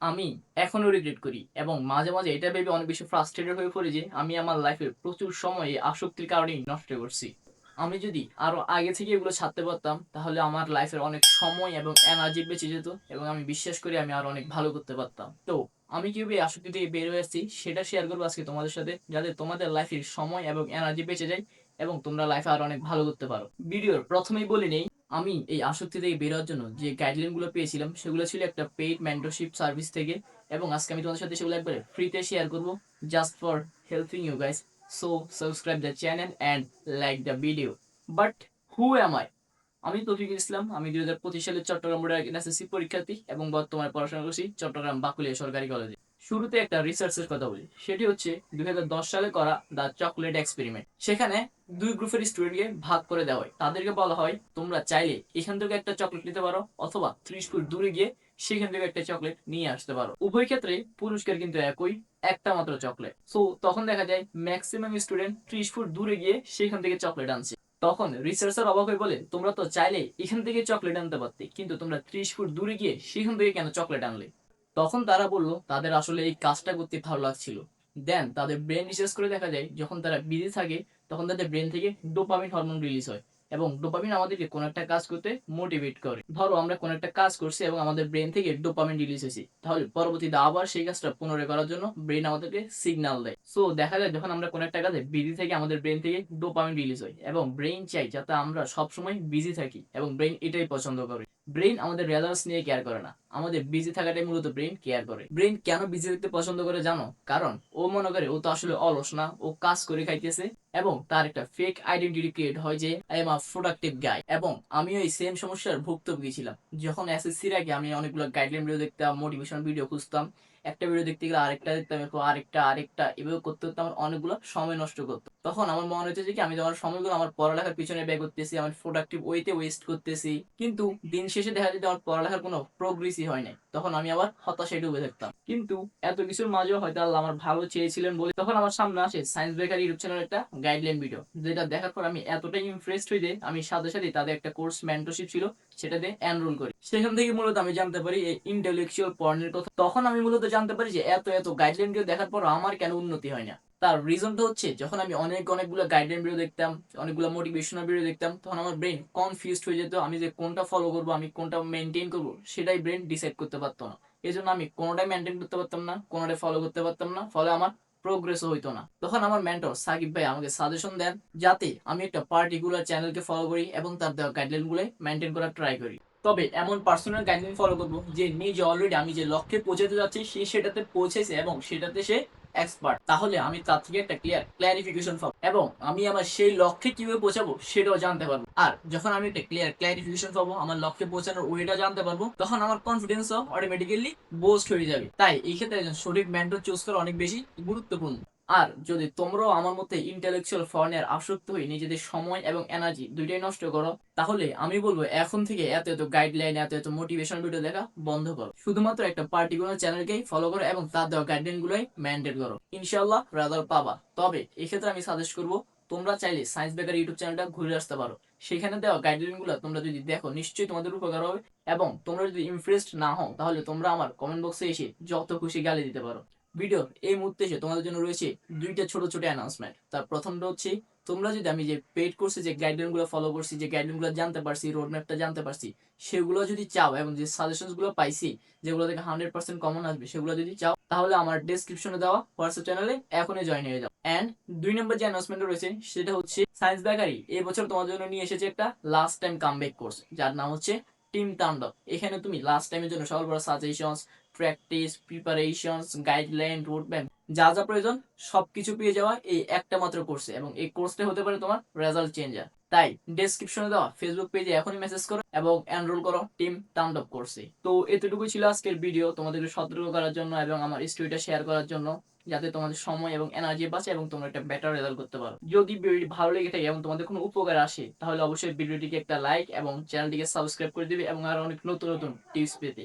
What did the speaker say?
আমি এখনো রিগ্রেট করি এবং মাঝে, মাঝে এটা ভেবে অনেক বেশি ফ্রাস্ট্রেটেড হয়ে পড়ি যে আমি আমার লাইফের প্রচুর সময় এই আসক্তির কারণেই নষ্ট করছি। আমি যদি আরো আগে থেকে এগুলো ছাড়তে পারতাম তাহলে আমার লাইফের অনেক সময় এবং এনার্জি বেঁচে যেত এবং আমি বিশ্বাস করি আমি আরো অনেক ভালো করতে পারতাম। তো আমি কিভাবে এই আসক্তি থেকে বের হয়ে আসছি সেটা শেয়ার করবো আজকে তোমাদের সাথে, যাতে তোমাদের লাইফের সময় এবং এনার্জি বেঁচে যায় এবং তোমরা লাইফে আরো অনেক ভালো করতে পারো। ভিডিওর প্রথমেই বলে নেই, আমি এই আসক্তি থেকে বের হওয়ার জন্য যে গাইডলাইন গুলো পেয়েছিলাম সেগুলো ছিল একটা পেইড মেন্টরশিপ সার্ভিস থেকে, এবং আজকে আমি তোমাদের সাথে সেগুলো একবারে ফ্রিতে শেয়ার করবো, just for helping you guys. So subscribe the channel and like the video. But who am I? আমি তৌফিকুল ইসলাম। আমি 2025 সালে চট্টগ্রাম বোর্ডের একজন এসএসসি পরীক্ষার্থী এবং বর্তমানে পড়াশোনা করছি চট্টগ্রাম বাকুলিয়া সরকারি কলেজে। শুরুতে একটা রিসার্চের কথা বলি, সেটি হচ্ছে 2010 সালে করা দ্য চকলেট এক্সপেরিমেন্ট। সেখানে দুই গ্রুপের স্টুডেন্টকে ভাগ করে দেওয়া হয়, তাদেরকে বলা হয় তোমরা চাইলে এখান থেকে একটা চকলেট নিতে পারো অথবা 30 ফুট দূরে গিয়ে সেখান থেকে একটা চকলেট নিয়ে আসতে পারো। উভয় ক্ষেত্রে পুরস্কার কিন্তু একই, একটা মাত্র চকলেট। সো তখন দেখা যায় ম্যাক্সিমাম স্টুডেন্ট 30 ফুট দূরে গিয়ে সেখান থেকে চকলেট আনছে। তখন রিসার্চার অবাক হয়ে বলে তোমরা তো চাইলে এখান থেকে চকলেট আনতে পারতে, কিন্তু তোমরা 30 ফুট দূরে গিয়ে সেখান থেকে কেন চকলেট আনলে? তখন তারা বলল তাদের আসলে এই কাজটা করতে ভালো লাগছিল। দেন তাদের ব্রেন রিসার্চ করে দেখা যায় যখন তারা বিজি থাকে তখন তাদের ব্রেন থেকে ডোপামিন হরমোন রিলিজ হয়, এবং ডোপামিন আমাদেরকে কোনো একটা কাজ করতে মোটিভেট করে। ধরো আমরা কোনো একটা কাজ করছি এবং আমাদের ব্রেন থেকে ডোপামিন রিলিজ হয়েছে, তাহলে পরবর্তীতে আবার সেই কাজটা পুনরায় করার জন্য ব্রেন আমাদেরকে সিগন্যাল দেয়। সো দেখা যায় যখন আমরা কোনো একটা কাজে বিজি থাকি আমাদের ব্রেন থেকে ডোপামিন রিলিজ হয় এবং ব্রেন চাই যাতে আমরা সবসময় বিজি থাকি, এবং ব্রেন এটাই পছন্দ করে। ব্রেন আমাদের রেজাল্টস নিয়ে কেয়ার করে না, আমাদের বিজি থাকাটাই মূলত ব্রেন কেয়ার করে। ব্রেন কেন বিজি থাকতে পছন্দ করে জানো? কারণ ও মনে করে ও তো আসলে অলস না, ও কাজ করে খাইতেছে, এবং তার একটা ফেক আইডেন্টিটি ক্রিয়েট হয় যে আই এম আ প্রোডাক্টিভ গাই। এবং আমিও এই সেম সমস্যার ভুক্তভোগী ছিলাম। যখন এসএসসির আগে আমি অনেকগুলো গাইডলাইন ভিডিও দেখতাম, মোটিভেশন ভিডিও খুঁজতাম, একটা ভিডিও দেখতে গেলে আরেকটা দেখতাম, এরপর আরেকটা আরেকটা, এভাবে করতে করতে আমার অনেকগুলো সময় নষ্ট করতো। তখন আমার মনে হচ্ছে যে কি আমি আমার সময়গুলো আমার পড়ালেখার পিছনে ব্যয় করতেছি, আমার প্রোডাক্টিভ ওয়েতে ওয়েস্ট করতেছি, কিন্তু দিন শেষে দেখা যেত আমার পড়ালেখার কোনো প্রোগ্রেসই হয় নাই। তখন আমি আবার হতাশায় ডুবে থাকতাম। কিন্তু এত কিছুর মাঝেও হয়তো আল্লাহ আমার ভালো চেয়েছিলেন বলে তখন আমার সামনে আসে সায়েন্স বেকার ইউটিউব চ্যানেল একটা গাইডলাইন ভিডিও, যেটা দেখার পর আমি এতটাই ইমপ্রেসড হই যে আমি সাথে সাথে তাদের একটা কোর্স মেন্টরশিপ ছিল সেটাতে এনরোল করি। সেখান থেকে মূলত আমি জানতে পারি এই ইন্টেলেকচুয়াল পর্নের কথা। তখন আমি মূলত জানতে পারি যে এত এত গাইডলাইন ভিডিও দেখার পর আমার কেন উন্নতি হয় না। তার রিজনটা হচ্ছে যখন আমি অনেকগুলো গাইডলাইন ভিডিও দেখতাম, অনেকগুলো মোটিভেশনাল ভিডিও দেখতাম, তখন আমার ব্রেন কনফিউজড হয়ে যেত। আমি যে কোনটা ফলো করবো, আমি কোনটা মেনটেন করবো, সেটাই ব্রেন ডিসাইড করতে পারতো না। এই জন্য আমি কোনোটাই মেনটেন করতে পারতাম না, কোনোটাই ফলো করতে পারতাম না, ফলে আমার প্রোগ্রেসও হইতো না। তখন আমার মেন্টর সাকিব ভাই আমাকে সাজেশন দেন যাতে আমি একটা পার্টিকুলার চ্যানেলকে ফলো করি এবং তার দেওয়া গাইডলাইন গুলো মেনটেন করার ট্রাই করি। তবে এমন পার্সোনাল গাইডলাইন ফলো করবো যে নিজে অলরেডি আমি যে লক্ষ্যে পৌঁছাতে যাচ্ছি সে সেটাতে পৌঁছেছে এবং সেটাতে সে এক্সপার্ট। তাহলে আমি তার থেকে একটা ক্লিয়ারিফিকেশন পাবো এবং আমি আমার সেই লক্ষ্যে কিভাবে পৌঁছাবো সেটাও জানতে পারবো। আর যখন আমি একটা ক্লিয়ারিফিকেশন পাবো, আমার লক্ষ্যে পৌঁছানোর ওয়েটা জানতে পারবো, তখন আমার কনফিডেন্সও অটোমেটিক্যালি বুস্ট হয়ে যাবে। তাই এই ক্ষেত্রে একজন সঠিক মেন্টর চুজ করা অনেক বেশি গুরুত্বপূর্ণ। আর যদি তোমরাও আমার মধ্যে ইন্টেলেকচুয়াল ফর্নের আসক্ত হয়ে নিজেদের সময় এবং এনার্জি দুইটাই নষ্ট করো, তাহলে আমি বলবো এখন থেকে এত এত গাইডলাইন, এত এত মোটিভেশন ভিডিও দেখা বন্ধ করো। শুধুমাত্র একটা পার্টিকুলার চ্যানেলকেই ফলো করো এবং তার দেওয়া গাইডলাইন গুলোই মেনটেন করো, ইনশাল্লাহ রেজাল্ট পাবা। তবে এক্ষেত্রে আমি সাজেস্ট করবো তোমরা চাইলে সায়েন্স বেকার ইউটিউব চ্যানেলটা ঘুরে আসতে পারো। সেখানে দেওয়া গাইডলাইন গুলো তোমরা যদি দেখো নিশ্চয়ই তোমাদের উপকার হবে, এবং তোমরা যদি ইমপ্রেসড না হও তাহলে তোমরা আমার কমেন্ট বক্সে এসে যত খুশি গালি দিতে পারো। ভিডিওর এই মুহূর্তে এসে তোমাদের জন্য রয়েছে দুইটা ছোট ছোট অ্যানাউন্সমেন্ট। তার প্রথমটা হচ্ছে তোমরা যদি আমি যে পেড কোর্সে যে গাইডলাইন গুলো ফলো করছি, যে গাইডলাইন গুলো জানতে পারছি, রোড ম্যাপটা জানতে পারছি, সেগুলো যদি চাও এবং যে সাজেশন গুলো পাইছি যেগুলো থেকে 100% কমন আসবে সেগুলো যদি চাও, তাহলে আমার ডেসক্রিপশনে দেওয়া হোয়াটসঅ্যাপ চ্যানেলে এখনই জয়েন হয়ে যাও। এন্ড দুই নম্বর যে অ্যানাউন্সমেন্ট রয়েছে সেটা হচ্ছে সায়েন্স বেকারি এই বছর তোমাদের জন্য নিয়ে এসেছে একটা লাস্ট টাইম কামব্যাক কোর্স, যার নাম হচ্ছে টিম তাণ্ডব। এখানে তুমি লাস্ট টাইমের জন্য সকল বড় suggestions, practice, preparations, guideline, road map, যা যা প্রয়োজন সবকিছু পেয়ে যাওয়া এই একটা মাত্র কোর্সে, এবং এই কোর্সটা হতে পারে তোমার রেজাল্ট চেঞ্জার। তাই ডেসক্রিপশনে দেওয়া ফেসবুক পেজে এখনই মেসেজ করো এবং এনরোল করো টিম তাণ্ডব কোর্সে। তো এতটুকুই ছিল আজকের ভিডিও, তোমাদেরকে সতর্ক করার জন্য এবং আমার স্টোরিটা শেয়ার করার জন্য, যাতে তোমাদের সময় এবং এনার্জি বাঁচে এবং তোমরা একটা বেটার রেজাল্ট করতে পারো। যদি ভিডিওটি ভালো লেগে থাকে এবং তোমাদের কোনো উপকার আসে তাহলে অবশ্যই ভিডিওটিকে একটা লাইক এবং চ্যানেলটিকে সাবস্ক্রাইব করে দিবে এবং আরো অনেক নতুন নতুন টিপস পেতে।